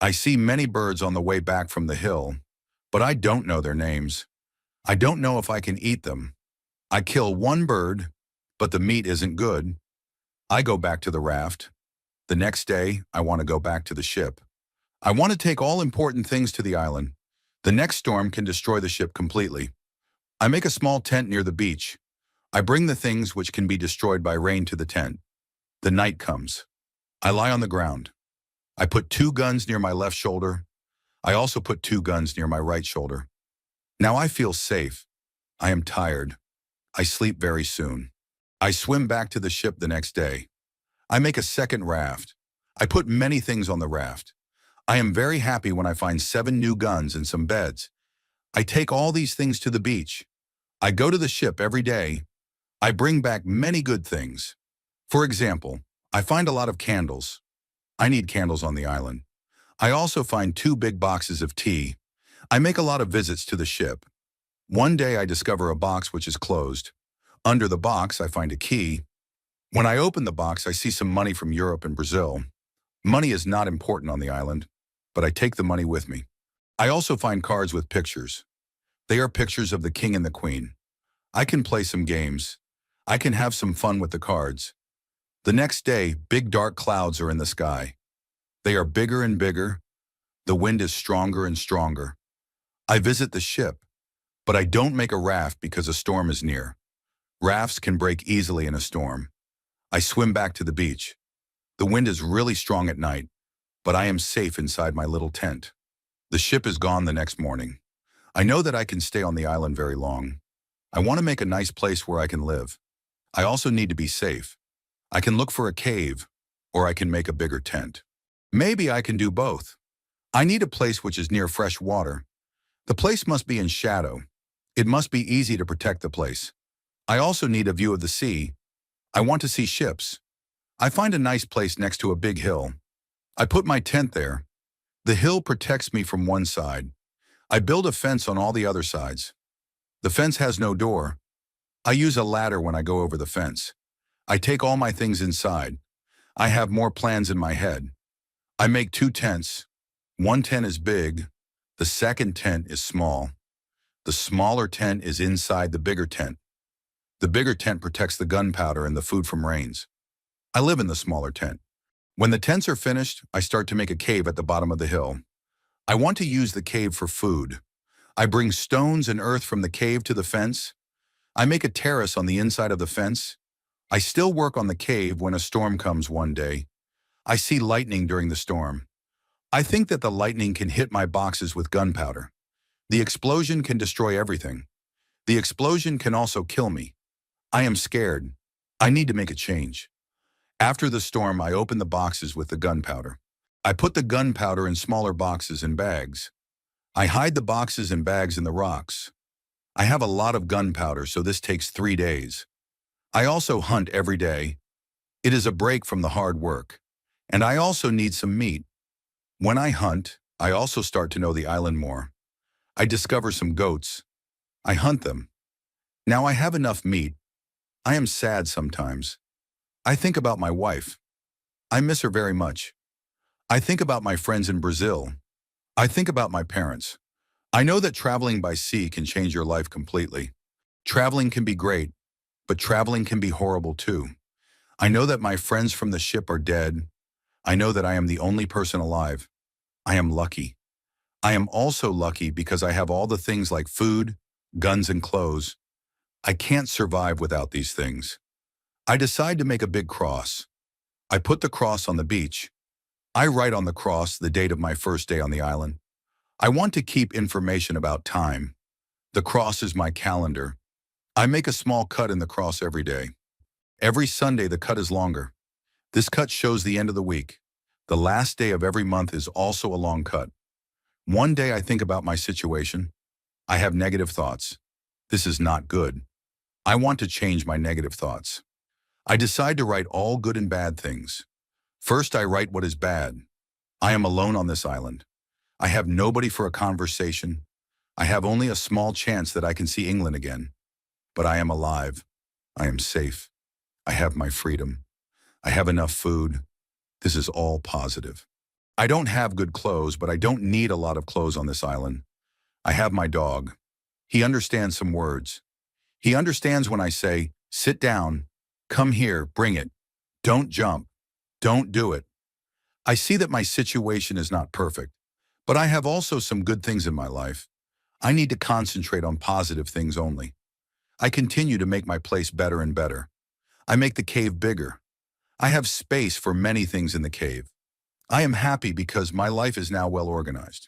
I see many birds on the way back from the hill, but I don't know their names. I don't know if I can eat them. I kill one bird, but the meat isn't good. I go back to the raft. The next day, I want to go back to the ship. I want to take all important things to the island. The next storm can destroy the ship completely. I make a small tent near the beach. I bring the things which can be destroyed by rain to the tent. The night comes. I lie on the ground. I put 2 guns near my left shoulder. I also put 2 guns near my right shoulder. Now I feel safe. I am tired. I sleep very soon. I swim back to the ship the next day. I make a second raft. I put many things on the raft. I am very happy when I find 7 new guns and some beds. I take all these things to the beach. I go to the ship every day. I bring back many good things. For example, I find a lot of candles. I need candles on the island. I also find 2 big boxes of tea. I make a lot of visits to the ship. One day I discover a box which is closed. Under the box I find a key. When I open the box I see some money from Europe and Brazil. Money is not important on the island, but I take the money with me. I also find cards with pictures. They are pictures of the king and the queen. I can play some games. I can have some fun with the cards. The next day, big dark clouds are in the sky. They are bigger and bigger. The wind is stronger and stronger. I visit the ship, but I don't make a raft because a storm is near. Rafts can break easily in a storm. I swim back to the beach. The wind is really strong at night, but I am safe inside my little tent. The ship is gone the next morning. I know that I can stay on the island very long. I want to make a nice place where I can live. I also need to be safe. I can look for a cave, or I can make a bigger tent. Maybe I can do both. I need a place which is near fresh water. The place must be in shadow. It must be easy to protect the place. I also need a view of the sea. I want to see ships. I find a nice place next to a big hill. I put my tent there. The hill protects me from one side. I build a fence on all the other sides. The fence has no door. I use a ladder when I go over the fence. I take all my things inside. I have more plans in my head. I make 2 tents. One tent is big. The second tent is small. The smaller tent is inside the bigger tent. The bigger tent protects the gunpowder and the food from rains. I live in the smaller tent. When the tents are finished, I start to make a cave at the bottom of the hill. I want to use the cave for food. I bring stones and earth from the cave to the fence. I make a terrace on the inside of the fence. I still work on the cave when a storm comes one day. I see lightning during the storm. I think that the lightning can hit my boxes with gunpowder. The explosion can destroy everything. The explosion can also kill me. I am scared. I need to make a change. After the storm, I open the boxes with the gunpowder. I put the gunpowder in smaller boxes and bags. I hide the boxes and bags in the rocks. I have a lot of gunpowder, so this takes 3 days. I also hunt every day. It is a break from the hard work. And I also need some meat. When I hunt, I also start to know the island more. I discover some goats. I hunt them. Now I have enough meat. I am sad sometimes. I think about my wife. I miss her very much. I think about my friends in Brazil. I think about my parents. I know that traveling by sea can change your life completely. Traveling can be great, but traveling can be horrible too. I know that my friends from the ship are dead. I know that I am the only person alive. I am lucky. I am also lucky because I have all the things like food, guns, and clothes. I can't survive without these things. I decide to make a big cross. I put the cross on the beach. I write on the cross the date of my first day on the island. I want to keep information about time. The cross is my calendar. I make a small cut in the cross every day. Every Sunday the cut is longer. This cut shows the end of the week. The last day of every month is also a long cut. One day I think about my situation. I have negative thoughts. This is not good. I want to change my negative thoughts. I decide to write all good and bad things. First, I write what is bad. I am alone on this island. I have nobody for a conversation. I have only a small chance that I can see England again. But I am alive. I am safe. I have my freedom. I have enough food. This is all positive. I don't have good clothes, but I don't need a lot of clothes on this island. I have my dog. He understands some words. He understands when I say, sit down, come here, bring it. Don't jump. Don't do it. I see that my situation is not perfect, but I have also some good things in my life. I need to concentrate on positive things only. I continue to make my place better and better. I make the cave bigger. I have space for many things in the cave. I am happy because my life is now well organized.